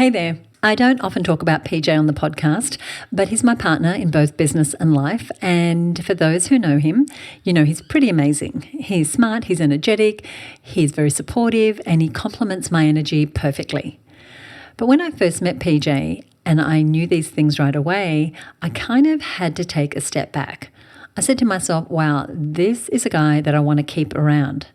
Hey there. I don't often talk about PJ on the podcast, but he's my partner in both business and life. And for those who know him, you know he's pretty amazing. He's smart, he's energetic, he's very supportive, and he complements my energy perfectly. But when I first met PJ and I knew these things right away, I kind of had to take a step back. I said to myself, wow, this is a guy that I want to keep around.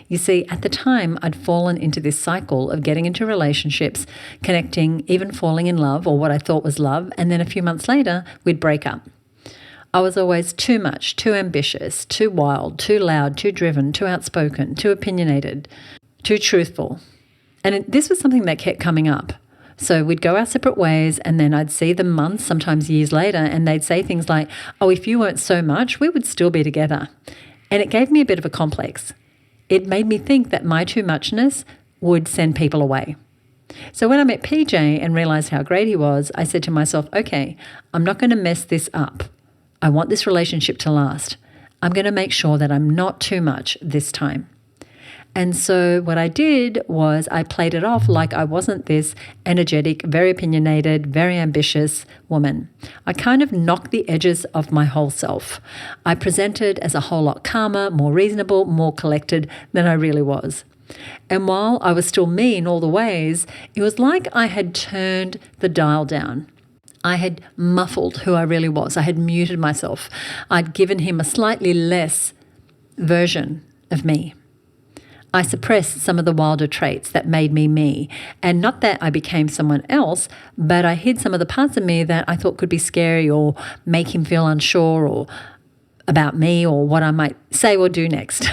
You see, at the time, I'd fallen into this cycle of getting into relationships, connecting, even falling in love, or what I thought was love, and then a few months later, we'd break up. I was always too much, too ambitious, too wild, too loud, too driven, too outspoken, too opinionated, too truthful. And this was something that kept coming up. So we'd go our separate ways, and then I'd see them months, sometimes years later, and they'd say things like, oh, if you weren't so much, we would still be together. And it gave me a bit of a complex. It made me think that my too muchness would send people away. So when I met PJ and realized how great he was, I said to myself, okay, I'm not going to mess this up. I want this relationship to last. I'm going to make sure that I'm not too much this time. And so what I did was I played it off like I wasn't this energetic, very opinionated, very ambitious woman. I kind of knocked the edges of my whole self. I presented as a whole lot calmer, more reasonable, more collected than I really was. And while I was still me in all the ways, it was like I had turned the dial down. I had muffled who I really was. I had muted myself. I'd given him a slightly less version of me. I suppressed some of the wilder traits that made me me. And not that I became someone else, but I hid some of the parts of me that I thought could be scary or make him feel unsure or about me or what I might say or do next.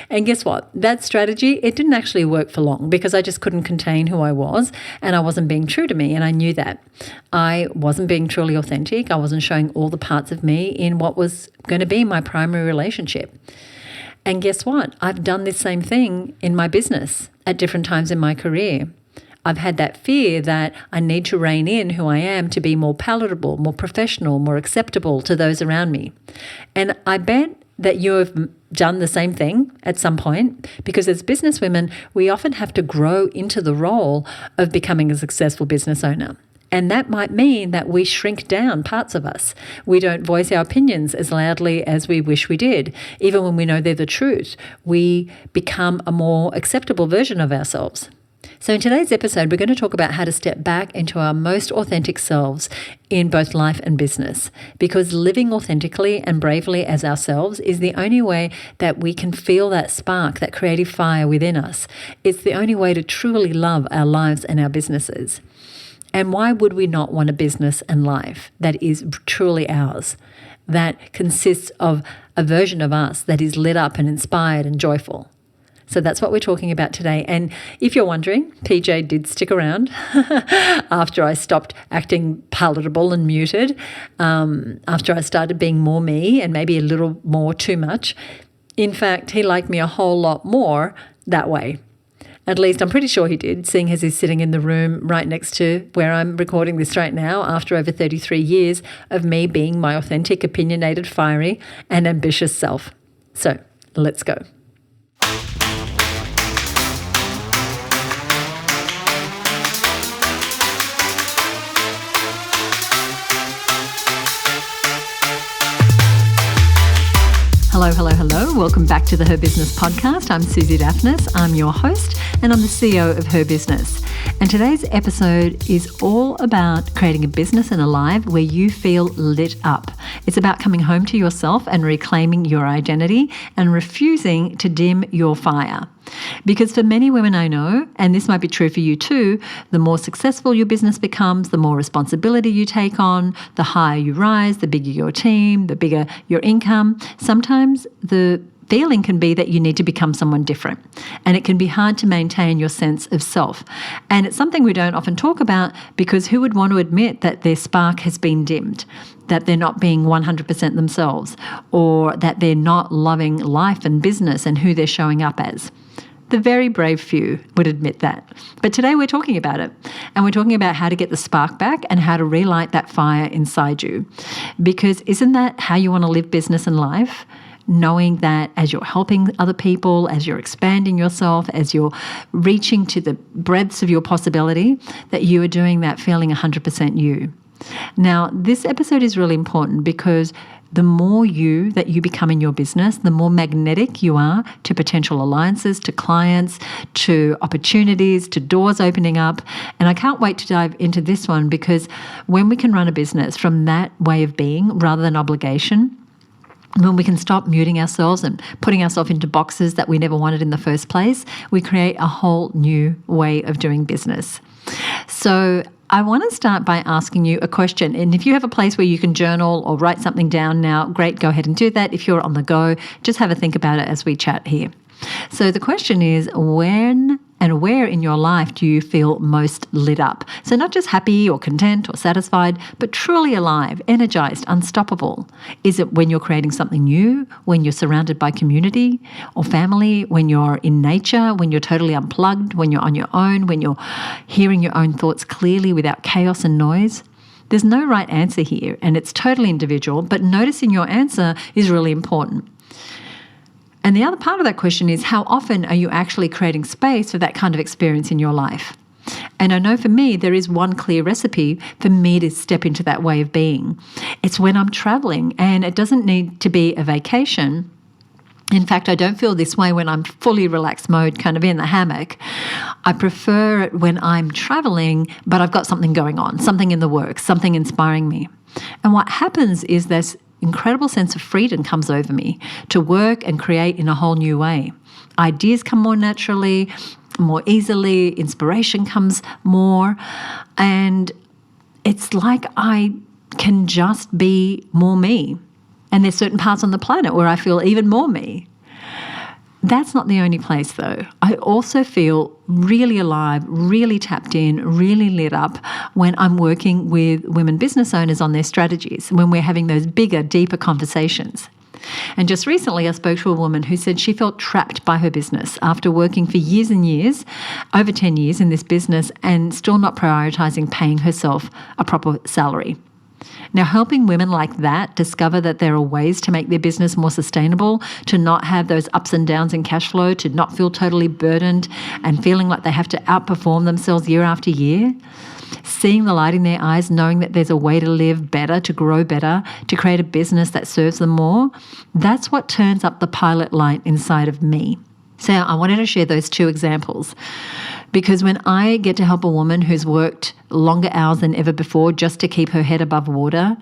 And guess what? That strategy, it didn't actually work for long because I just couldn't contain who I was and I wasn't being true to me, and I knew that. I wasn't being truly authentic. I wasn't showing all the parts of me in what was going to be my primary relationship. And guess what? I've done this same thing in my business at different times in my career. I've had that fear that I need to rein in who I am to be more palatable, more professional, more acceptable to those around me. And I bet that you have done the same thing at some point, because as businesswomen, we often have to grow into the role of becoming a successful business owner. And that might mean that we shrink down parts of us. We don't voice our opinions as loudly as we wish we did. Even when we know they're the truth, we become a more acceptable version of ourselves. So in today's episode, we're going to talk about how to step back into our most authentic selves in both life and business, because living authentically and bravely as ourselves is the only way that we can feel that spark, that creative fire within us. It's the only way to truly love our lives and our businesses. And why would we not want a business and life that is truly ours, that consists of a version of us that is lit up and inspired and joyful? So that's what we're talking about today. And if you're wondering, PJ did stick around after I stopped acting palatable and muted, after I started being more me and maybe a little more too much. In fact, he liked me a whole lot more that way. At least I'm pretty sure he did, seeing as he's sitting in the room right next to where I'm recording this right now after over 33 years of me being my authentic, opinionated, fiery, and ambitious self. So let's go. Hello. Welcome back to the HerBusiness Podcast. I'm Susie Daphnis. I'm your host and I'm the CEO of HerBusiness. And today's episode is all about creating a business and a life where you feel lit up. It's about coming home to yourself and reclaiming your identity and refusing to dim your fire. Because for many women I know, and this might be true for you too, the more successful your business becomes, the more responsibility you take on, the higher you rise, the bigger your team, the bigger your income. Sometimes the feeling can be that you need to become someone different, and it can be hard to maintain your sense of self. And it's something we don't often talk about because who would want to admit that their spark has been dimmed, that they're not being 100% themselves, or that they're not loving life and business and who they're showing up as? The very brave few would admit that. But today we're talking about it. And we're talking about how to get the spark back and how to relight that fire inside you. Because isn't that how you want to live business and life? knowing that as you're helping other people, as you're expanding yourself, as you're reaching to the breadths of your possibility, that you are doing that feeling 100% you. Now, this episode is really important because the more you that you become in your business, the more magnetic you are to potential alliances, to clients, to opportunities, to doors opening up. And I can't wait to dive into this one, because when we can run a business from that way of being rather than obligation, when we can stop muting ourselves and putting ourselves into boxes that we never wanted in the first place, we create a whole new way of doing business. So I want to start by asking you a question. And if you have a place where you can journal or write something down now, great, go ahead and do that. If you're on the go, just have a think about it as we chat here. So the question is, when and where in your life do you feel most lit up? So not just happy or content or satisfied, but truly alive, energized, unstoppable. Is it when you're creating something new, when you're surrounded by community or family, when you're in nature, when you're totally unplugged, when you're on your own, when you're hearing your own thoughts clearly without chaos and noise? There's no right answer here, and it's totally individual, but noticing your answer is really important. And the other part of that question is, how often are you actually creating space for that kind of experience in your life? And I know for me, there is one clear recipe for me to step into that way of being. It's when I'm traveling, and it doesn't need to be a vacation. In fact, I don't feel this way when I'm fully relaxed mode, kind of in the hammock. I prefer it when I'm traveling, but I've got something going on, something in the works, something inspiring me. And what happens is this incredible sense of freedom comes over me to work and create in a whole new way. Ideas come more naturally, more easily, inspiration comes more, and it's like I can just be more me. And there's certain parts on the planet where I feel even more me. That's not the only place though. I also feel really alive, really tapped in, really lit up when I'm working with women business owners on their strategies, when we're having those bigger, deeper conversations. And just recently I spoke to a woman who said she felt trapped by her business after working for years and years, over 10 years in this business, and still not prioritizing paying herself a proper salary. Now, helping women like that discover that there are ways to make their business more sustainable, to not have those ups and downs in cash flow, to not feel totally burdened and feeling like they have to outperform themselves year after year, seeing the light in their eyes, knowing that there's a way to live better, to grow better, to create a business that serves them more, that's what turns up the pilot light inside of me. So I wanted to share those two examples, because when I get to help a woman who's worked longer hours than ever before just to keep her head above water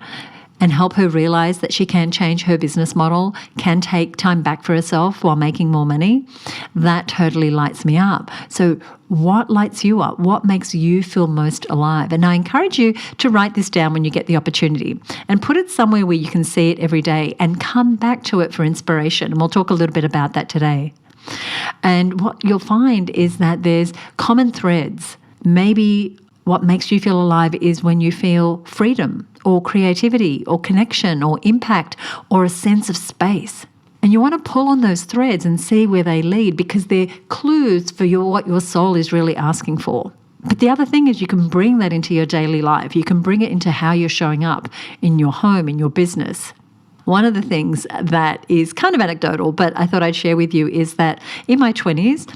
and help her realize that she can change her business model, can take time back for herself while making more money, that totally lights me up. So what lights you up? What makes you feel most alive? And I encourage you to write this down when you get the opportunity and put it somewhere where you can see it every day and come back to it for inspiration. And we'll talk a little bit about that today. And what you'll find is that there's common threads. Maybe what makes you feel alive is when you feel freedom or creativity or connection or impact or a sense of space. And you want to pull on those threads and see where they lead, because they're clues for what your soul is really asking for. But the other thing is you can bring that into your daily life. You can bring it into how you're showing up in your home, in your business. One of the things that is kind of anecdotal, but I thought I'd share with you, is that in my 20s,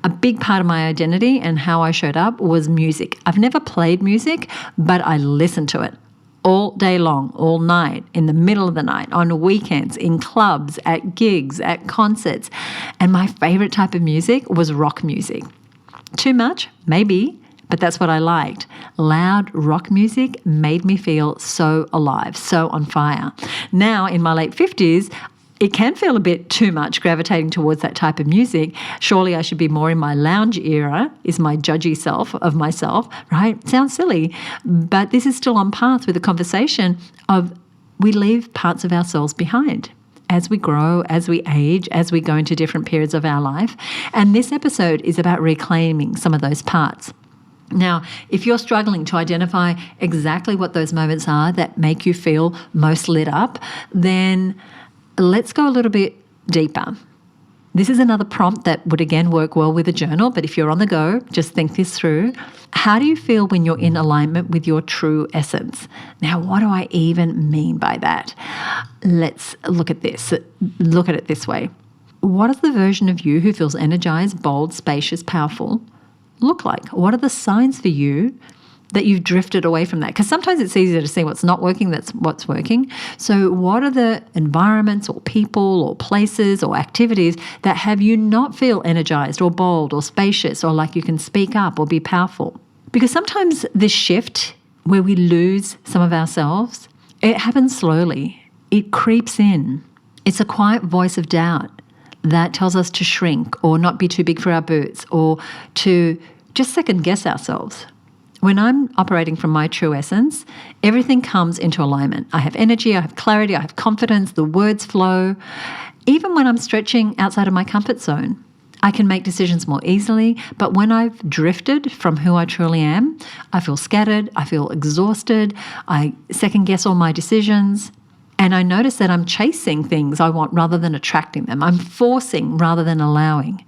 a big part of my identity and how I showed up was music. I've never played music, but I listened to it all day long, all night, in the middle of the night, on weekends, in clubs, at gigs, at concerts. And my favorite type of music was rock music. Too much? Maybe. But that's what I liked. Loud rock music made me feel so alive, so on fire. Now, in my late 50s, it can feel a bit too much gravitating towards that type of music. Surely I should be more in my lounge era, is my judgy self of myself, right? Sounds silly, but this is still on path with the conversation of we leave parts of ourselves behind as we grow, as we age, as we go into different periods of our life. And this episode is about reclaiming some of those parts. Now, if you're struggling to identify exactly what those moments are that make you feel most lit up, then let's go a little bit deeper. This is another prompt that would again work well with a journal, but if you're on the go, just think this through. How do you feel when you're in alignment with your true essence? Now, what do I even mean by that? Let's look at this. Look at it this way. What does the version of you who feels energized, bold, spacious, powerful look like? What are the signs for you that you've drifted away from that? Because sometimes it's easier to see what's not working than what's working. So what are the environments or people or places or activities that have you not feel energized or bold or spacious or like you can speak up or be powerful? Because sometimes this shift where we lose some of ourselves, it happens slowly. It creeps in. It's a quiet voice of doubt that tells us to shrink or not be too big for our boots or to just second guess ourselves. When I'm operating from my true essence, everything comes into alignment. I have energy, I have clarity, I have confidence, the words flow. Even when I'm stretching outside of my comfort zone, I can make decisions more easily. But when I've drifted from who I truly am, I feel scattered, I feel exhausted, I second guess all my decisions. And I notice that I'm chasing things I want rather than attracting them. I'm forcing rather than allowing.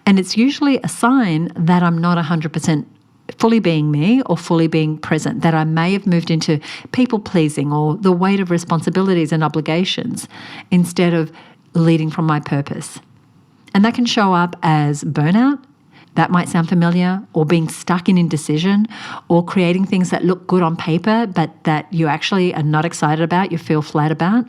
And it's usually a sign that I'm not 100% fully being me or fully being present, that I may have moved into people-pleasing or the weight of responsibilities and obligations instead of leading from my purpose. And that can show up as burnout. That might sound familiar, or being stuck in indecision, or creating things that look good on paper but that you actually are not excited about, you feel flat about.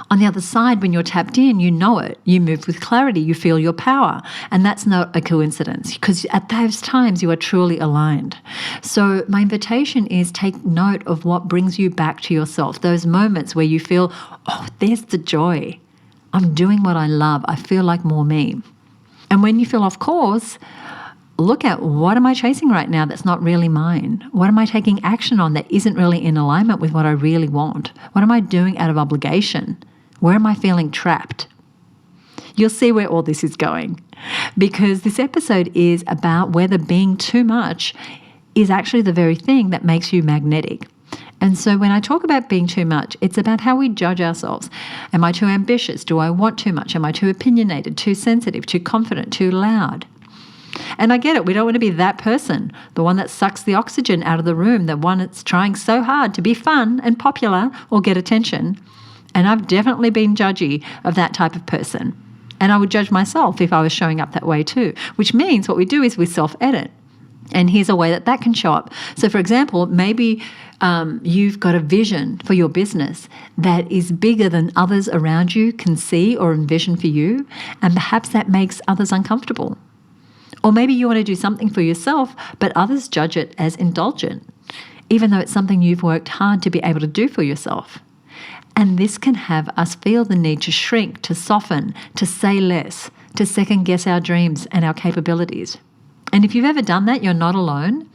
On the other side, when you're tapped in, you know it. You move with clarity, you feel your power. And that's not a coincidence, because at those times you are truly aligned. So my invitation is take note of what brings you back to yourself, those moments where you feel, oh, there's the joy. I'm doing what I love. I feel like more me. And when you feel off course, look at what am I chasing right now that's not really mine? What am I taking action on that isn't really in alignment with what I really want? What am I doing out of obligation? Where am I feeling trapped? You'll see where all this is going, because this episode is about whether being too much is actually the very thing that makes you magnetic. And so when I talk about being too much, it's about how we judge ourselves. Am I too ambitious? Do I want too much? Am I too opinionated, too sensitive, too confident, too loud? And I get it. We don't want to be that person, the one that sucks the oxygen out of the room, the one that's trying so hard to be fun and popular or get attention. And I've definitely been judgy of that type of person. And I would judge myself if I was showing up that way too, which means what we do is we self-edit. And here's a way that that can show up. So, for example, maybe you've got a vision for your business that is bigger than others around you can see or envision for you, and perhaps that makes others uncomfortable. Or maybe you want to do something for yourself, but others judge it as indulgent, even though it's something you've worked hard to be able to do for yourself. And this can have us feel the need to shrink, to soften, to say less, to second guess our dreams and our capabilities. And if you've ever done that, you're not alone.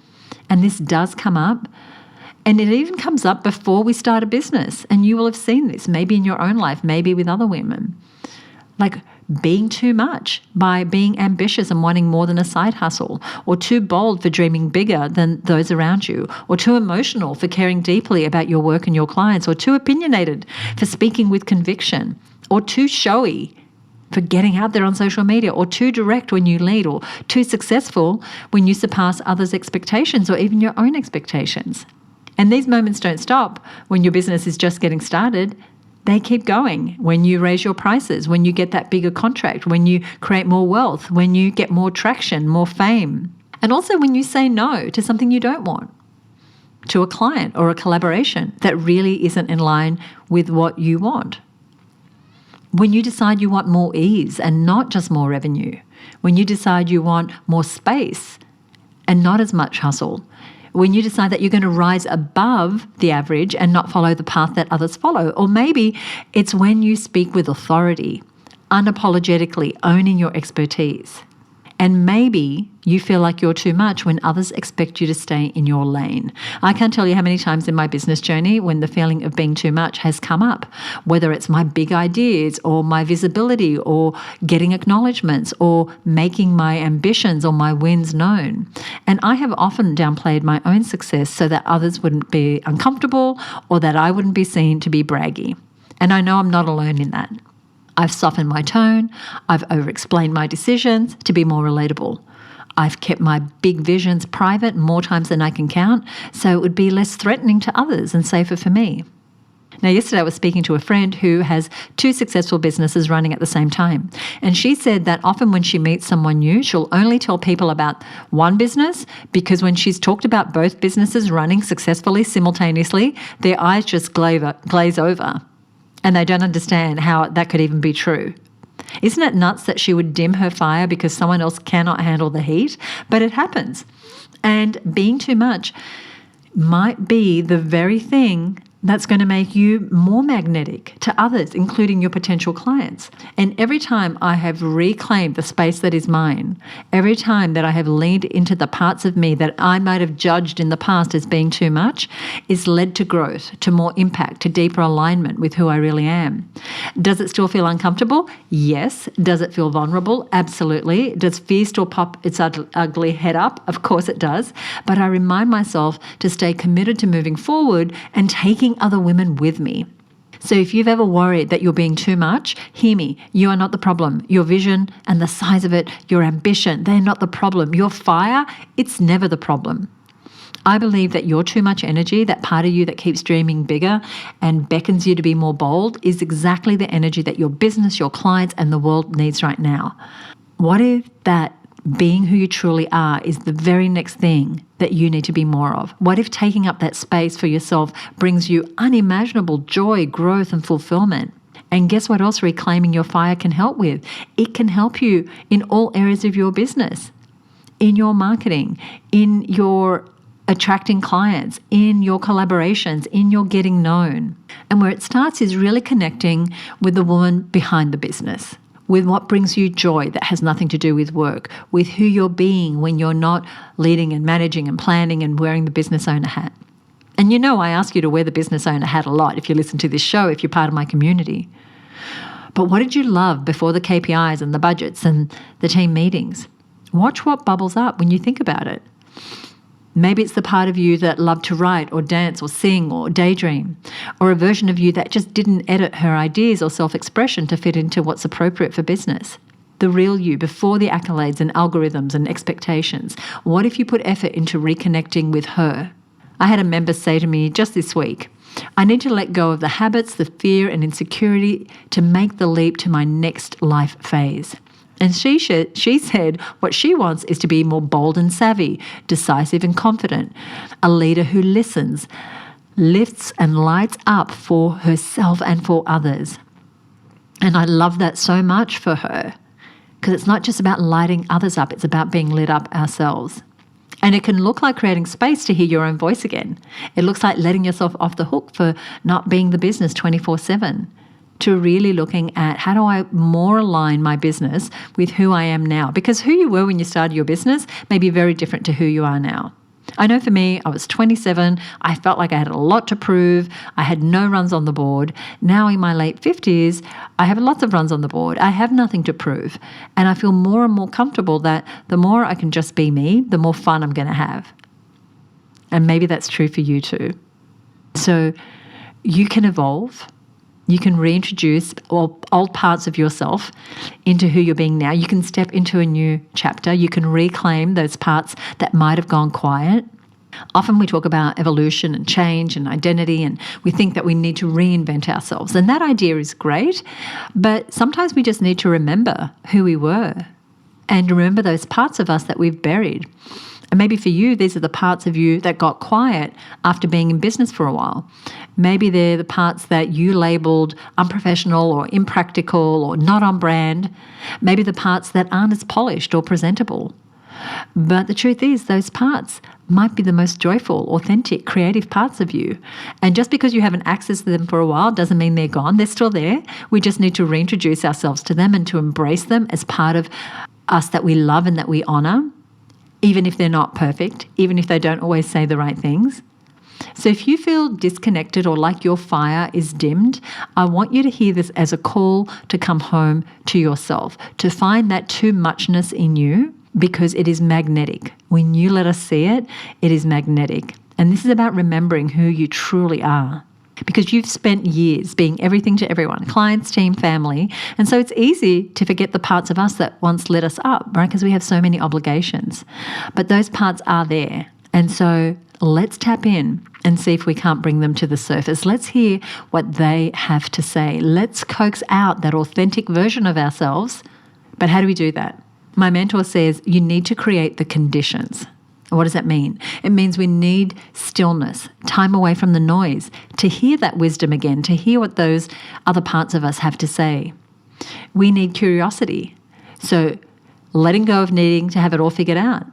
And this does come up. And it even comes up before we start a business. And you will have seen this, maybe in your own life, maybe with other women. Like being too much by being ambitious and wanting more than a side hustle, or too bold for dreaming bigger than those around you, or too emotional for caring deeply about your work and your clients, or too opinionated for speaking with conviction, or too showy for getting out there on social media, or too direct when you lead, or too successful when you surpass others' expectations or even your own expectations. And these moments don't stop when your business is just getting started. They keep going when you raise your prices, when you get that bigger contract, when you create more wealth, when you get more traction, more fame. And also when you say no to something you don't want, to a client or a collaboration that really isn't in line with what you want. When you decide you want more ease and not just more revenue. When you decide you want more space and not as much hustle. When you decide that you're going to rise above the average and not follow the path that others follow. Or maybe it's when you speak with authority, unapologetically owning your expertise. And maybe you feel like you're too much when others expect you to stay in your lane. I can't tell you how many times in my business journey when the feeling of being too much has come up, whether it's my big ideas or my visibility or getting acknowledgements or making my ambitions or my wins known. And I have often downplayed my own success so that others wouldn't be uncomfortable or that I wouldn't be seen to be braggy. And I know I'm not alone in that. I've softened my tone. I've over-explained my decisions to be more relatable. I've kept my big visions private more times than I can count, so it would be less threatening to others and safer for me. Now, yesterday I was speaking to a friend who has 2 successful businesses running at the same time. And she said that often when she meets someone new, she'll only tell people about one business because when she's talked about both businesses running successfully simultaneously, their eyes just glaze over. And they don't understand how that could even be true. Isn't it nuts that she would dim her fire because someone else cannot handle the heat? But it happens. And being too much might be the very thing that's going to make you more magnetic to others, including your potential clients. And every time I have reclaimed the space that is mine, every time that I have leaned into the parts of me that I might have judged in the past as being too much, is led to growth, to more impact, to deeper alignment with who I really am. Does it still feel uncomfortable? Yes. Does it feel vulnerable? Absolutely. Does fear still pop its ugly head up? Of course it does. But I remind myself to stay committed to moving forward and taking other women with me. So if you've ever worried that you're being too much, hear me. You are not the problem. Your vision and the size of it, your ambition, they're not the problem. Your fire, it's never the problem. I believe that your too much energy, that part of you that keeps dreaming bigger and beckons you to be more bold, is exactly the energy that your business, your clients, and the world needs right now. What if that being who you truly are is the very next thing that you need to be more of? What if taking up that space for yourself brings you unimaginable joy, growth, and fulfillment? And guess what else reclaiming your fire can help with? It can help you in all areas of your business, in your marketing, in your attracting clients, in your collaborations, in your getting known. And where it starts is really connecting with the woman behind the business, with what brings you joy that has nothing to do with work, with who you're being when you're not leading and managing and planning and wearing the business owner hat. And you know I ask you to wear the business owner hat a lot if you listen to this show, if you're part of my community. But what did you love before the KPIs and the budgets and the team meetings? Watch what bubbles up when you think about it. Maybe it's the part of you that loved to write or dance or sing or daydream, or a version of you that just didn't edit her ideas or self-expression to fit into what's appropriate for business. The real you before the accolades and algorithms and expectations. What if you put effort into reconnecting with her? I had a member say to me just this week, I need to let go of the habits, the fear and insecurity to make the leap to my next life phase. And she said what she wants is to be more bold and savvy, decisive and confident, a leader who listens, lifts and lights up for herself and for others. And I love that so much for her because it's not just about lighting others up, it's about being lit up ourselves. And it can look like creating space to hear your own voice again. It looks like letting yourself off the hook for not being the business 24/7. To really looking at how do I more align my business with who I am now? Because who you were when you started your business may be very different to who you are now. I know for me, I was 27. I felt like I had a lot to prove. I had no runs on the board. Now in my late 50s, I have lots of runs on the board. I have nothing to prove. And I feel more and more comfortable that the more I can just be me, the more fun I'm going to have. And maybe that's true for you too. So you can evolve. You can reintroduce old parts of yourself into who you're being now. You can step into a new chapter. You can reclaim those parts that might have gone quiet. Often we talk about evolution and change and identity, and we think that we need to reinvent ourselves. And that idea is great, but sometimes we just need to remember who we were and remember those parts of us that we've buried. And maybe for you, these are the parts of you that got quiet after being in business for a while. Maybe they're the parts that you labeled unprofessional or impractical or not on brand. Maybe the parts that aren't as polished or presentable. But the truth is, those parts might be the most joyful, authentic, creative parts of you. And just because you haven't accessed them for a while doesn't mean they're gone. They're still there. We just need to reintroduce ourselves to them and to embrace them as part of us that we love and that we honour. Even if they're not perfect, even if they don't always say the right things. So if you feel disconnected or like your fire is dimmed, I want you to hear this as a call to come home to yourself, to find that too muchness in you, because it is magnetic. When you let us see it, it is magnetic. And this is about remembering who you truly are. because you've spent years being everything to everyone, clients, team, family. And so it's easy to forget the parts of us that once lit us up, right? Because we have so many obligations. But those parts are there. And so let's tap in and see if we can't bring them to the surface. Let's hear what they have to say. Let's coax out that authentic version of ourselves. But how do we do that? My mentor says you need to create the conditions. What does that mean? It means we need stillness, time away from the noise, to hear that wisdom again, to hear what those other parts of us have to say. We need curiosity. So letting go of needing to have it all figured out.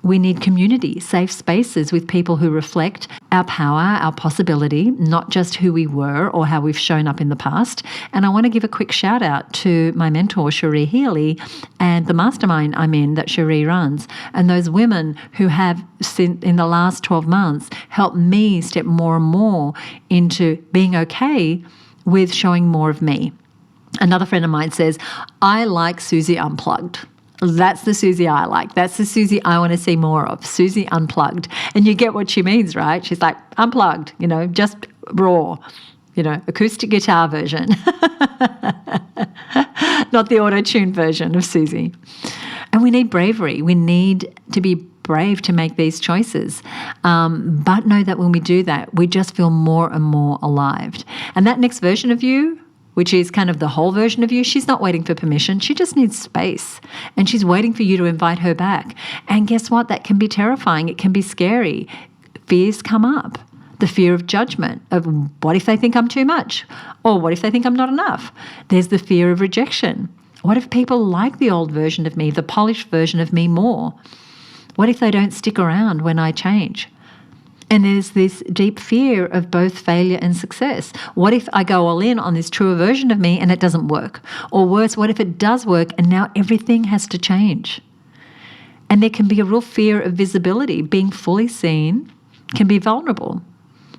We need community, safe spaces with people who reflect our power, our possibility, not just who we were or how we've shown up in the past. And I want to give a quick shout out to my mentor, Cherie Healy, and the mastermind I'm in that Cherie runs, and those women who have, in the last 12 months, helped me step more and more into being okay with showing more of me. Another friend of mine says, I like Susie Unplugged. That's the Susie I like. That's the Susie I want to see more of, Susie Unplugged. And you get what she means, right? She's like, unplugged, just raw, acoustic guitar version. Not the auto-tuned version of Susie. And we need bravery. We need to be brave to make these choices. But know that when we do that, we just feel more and more alive. And that next version of you, which is kind of the whole version of you, she's not waiting for permission. She just needs space. And she's waiting for you to invite her back. And guess what? That can be terrifying. It can be scary. Fears come up. The fear of judgment, of what if they think I'm too much? Or what if they think I'm not enough? There's the fear of rejection. What if people like the old version of me, the polished version of me more? What if they don't stick around when I change? And there's this deep fear of both failure and success. What if I go all in on this truer version of me and it doesn't work? Or worse, what if it does work and now everything has to change? And there can be a real fear of visibility. Being fully seen can be vulnerable.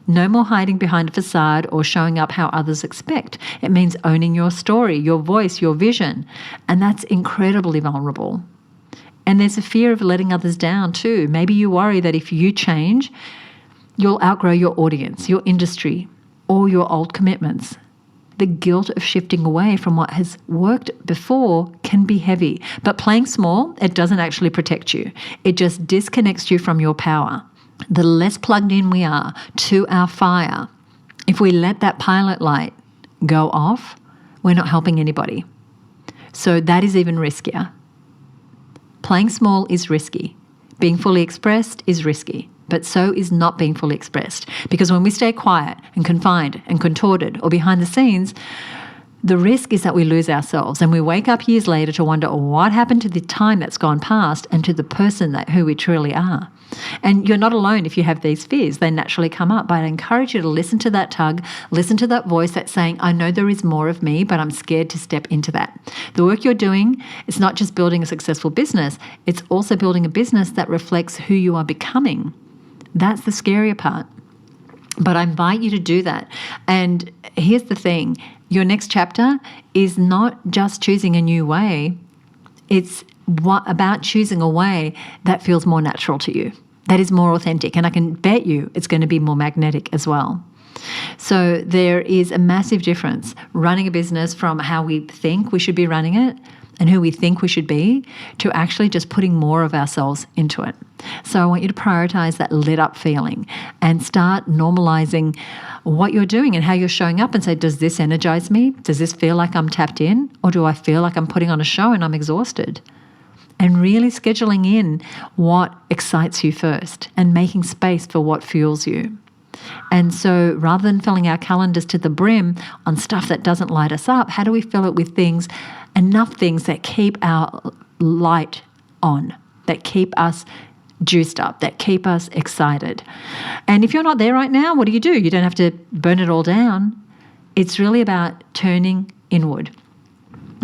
No more hiding behind a facade or showing up how others expect. It means owning your story, your voice, your vision. And that's incredibly vulnerable. And there's a fear of letting others down too. Maybe you worry that if you change, you'll outgrow your audience, your industry, or your old commitments. The guilt of shifting away from what has worked before can be heavy. But playing small, it doesn't actually protect you. It just disconnects you from your power. The less plugged in we are to our fire, if we let that pilot light go off, we're not helping anybody. So that is even riskier. Playing small is risky. Being fully expressed is risky. But so is not being fully expressed. Because when we stay quiet and confined and contorted or behind the scenes, the risk is that we lose ourselves and we wake up years later to wonder what happened to the time that's gone past and to the person who we truly are. And you're not alone if you have these fears. They naturally come up. But I encourage you to listen to that tug, listen to that voice that's saying, I know there is more of me, but I'm scared to step into that. The work you're doing is not just building a successful business, it's also building a business that reflects who you are becoming. That's the scarier part. But I invite you to do that. And here's the thing. Your next chapter is not just choosing a new way. It's about choosing a way that feels more natural to you, that is more authentic. And I can bet you it's going to be more magnetic as well. So there is a massive difference running a business from how we think we should be running it and who we think we should be to actually just putting more of ourselves into it. So I want you to prioritize that lit up feeling and start normalizing what you're doing and how you're showing up and say, does this energize me? Does this feel like I'm tapped in? Or do I feel like I'm putting on a show and I'm exhausted? And really scheduling in what excites you first and making space for what fuels you. And so rather than filling our calendars to the brim on stuff that doesn't light us up, how do we fill it with things, enough things that keep our light on, that keep us juiced up, that keep us excited? And if you're not there right now, what do? You don't have to burn it all down. It's really about turning inward,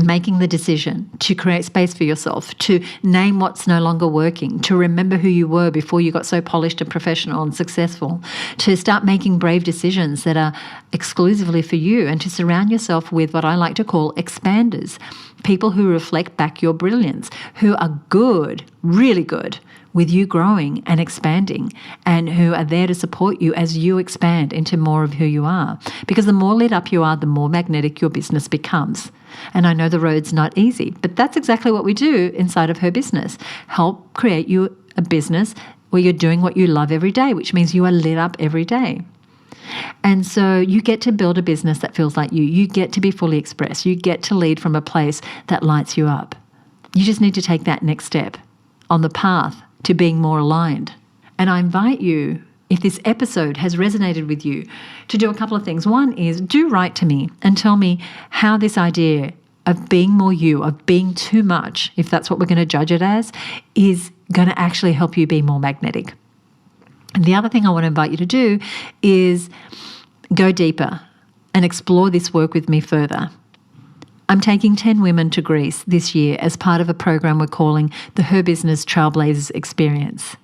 making the decision to create space for yourself, to name what's no longer working, to remember who you were before you got so polished and professional and successful, to start making brave decisions that are exclusively for you, and to surround yourself with what I like to call expanders, people who reflect back your brilliance, who are good, really good, with you growing and expanding, and who are there to support you as you expand into more of who you are. Because the more lit up you are, the more magnetic your business becomes. And I know the road's not easy, but that's exactly what we do inside of Her Business. Help create you a business where you're doing what you love every day, which means you are lit up every day. And so you get to build a business that feels like you. You get to be fully expressed. You get to lead from a place that lights you up. You just need to take that next step on the path to being more aligned. And I invite you, if this episode has resonated with you, to do a couple of things. One is, do write to me and tell me how this idea of being more you, of being too much, if that's what we're going to judge it as, is going to actually help you be more magnetic. And the other thing I want to invite you to do is go deeper and explore this work with me further. I'm taking 10 women to Greece this year as part of a program we're calling the Her Business Trailblazers Experience.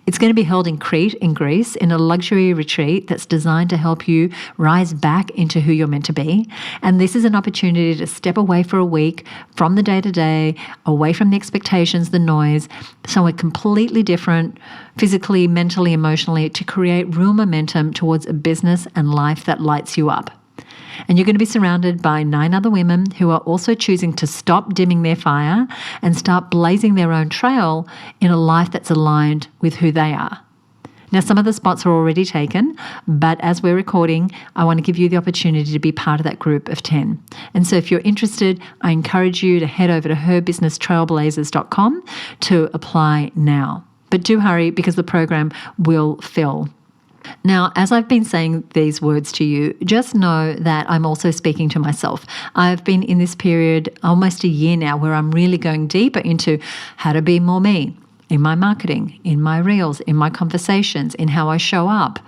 It's going to be held in Crete in Greece in a luxury retreat that's designed to help you rise back into who you're meant to be. And this is an opportunity to step away for a week from the day-to-day, away from the expectations, the noise, somewhere completely different, physically, mentally, emotionally, to create real momentum towards a business and life that lights you up. And you're going to be surrounded by 9 other women who are also choosing to stop dimming their fire and start blazing their own trail in a life that's aligned with who they are. Now, some of the spots are already taken, but as we're recording, I want to give you the opportunity to be part of that group of 10. And so if you're interested, I encourage you to head over to herbusinesstrailblazers.com to apply now. But do hurry, because the program will fill. Now, as I've been saying these words to you, just know that I'm also speaking to myself. I've been in this period almost a year now where I'm really going deeper into how to be more me in my marketing, in my reels, in my conversations, in how I show up,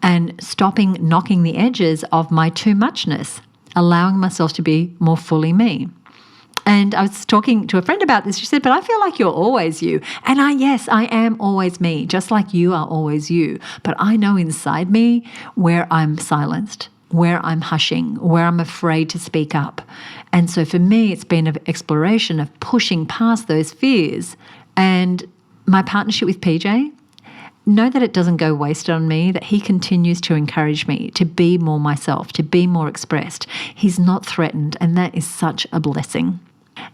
and stopping knocking the edges of my too muchness, allowing myself to be more fully me. And I was talking to a friend about this. She said, but I feel like you're always you. And yes, I am always me, just like you are always you. But I know inside me where I'm silenced, where I'm hushing, where I'm afraid to speak up. And so for me, it's been an exploration of pushing past those fears. And my partnership with PJ, know that it doesn't go wasted on me, that he continues to encourage me to be more myself, to be more expressed. He's not threatened, and that is such a blessing.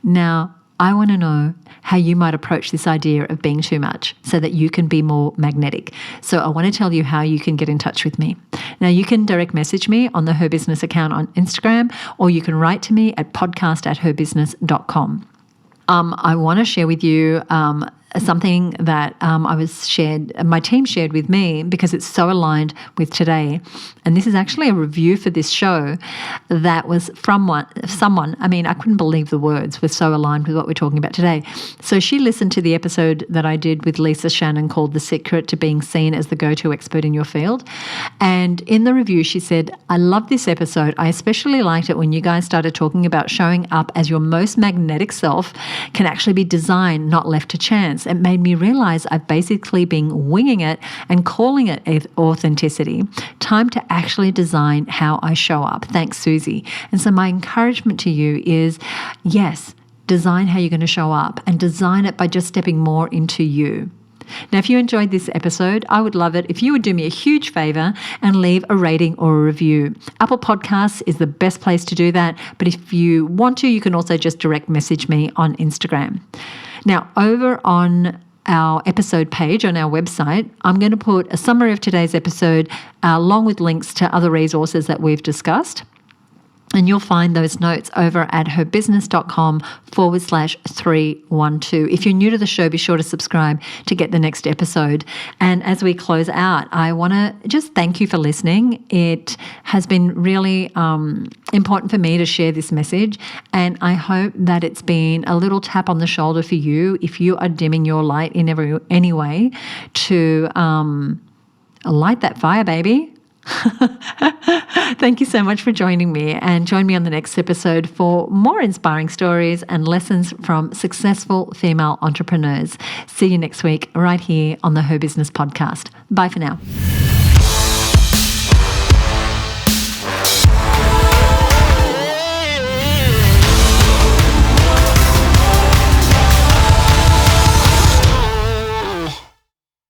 Now, I want to know how you might approach this idea of being too much so that you can be more magnetic. So I want to tell you how you can get in touch with me. Now, you can direct message me on the Her Business account on Instagram, or you can write to me at podcast@herbusiness.com. I want to share with you something that my team shared with me, because it's so aligned with today. And this is actually a review for this show that was from someone. I mean, I couldn't believe the words were so aligned with what we're talking about today. So she listened to the episode that I did with Lisa Shannon called The Secret to Being Seen as the Go-To Expert in Your Field. And in the review, she said, I love this episode. I especially liked it when you guys started talking about showing up as your most magnetic self can actually be designed, not left to chance. It made me realize I've basically been winging it and calling it authenticity. Time to actually design how I show up. Thanks, Susie. And so my encouragement to you is, yes, design how you're going to show up, and design it by just stepping more into you. Now, if you enjoyed this episode, I would love it if you would do me a huge favor and leave a rating or a review. Apple Podcasts is the best place to do that, but if you want to, you can also just direct message me on Instagram. Now, over on our episode page on our website, I'm going to put a summary of today's episode along with links to other resources that we've discussed. And you'll find those notes over at herbusiness.com/312. If you're new to the show, be sure to subscribe to get the next episode. And as we close out, I want to just thank you for listening. It has been really important for me to share this message. And I hope that it's been a little tap on the shoulder for you if you are dimming your light in any way to light that fire, baby. Thank you so much for joining me, and join me on the next episode for more inspiring stories and lessons from successful female entrepreneurs. See you next week right here on the Her Business Podcast. Bye for now.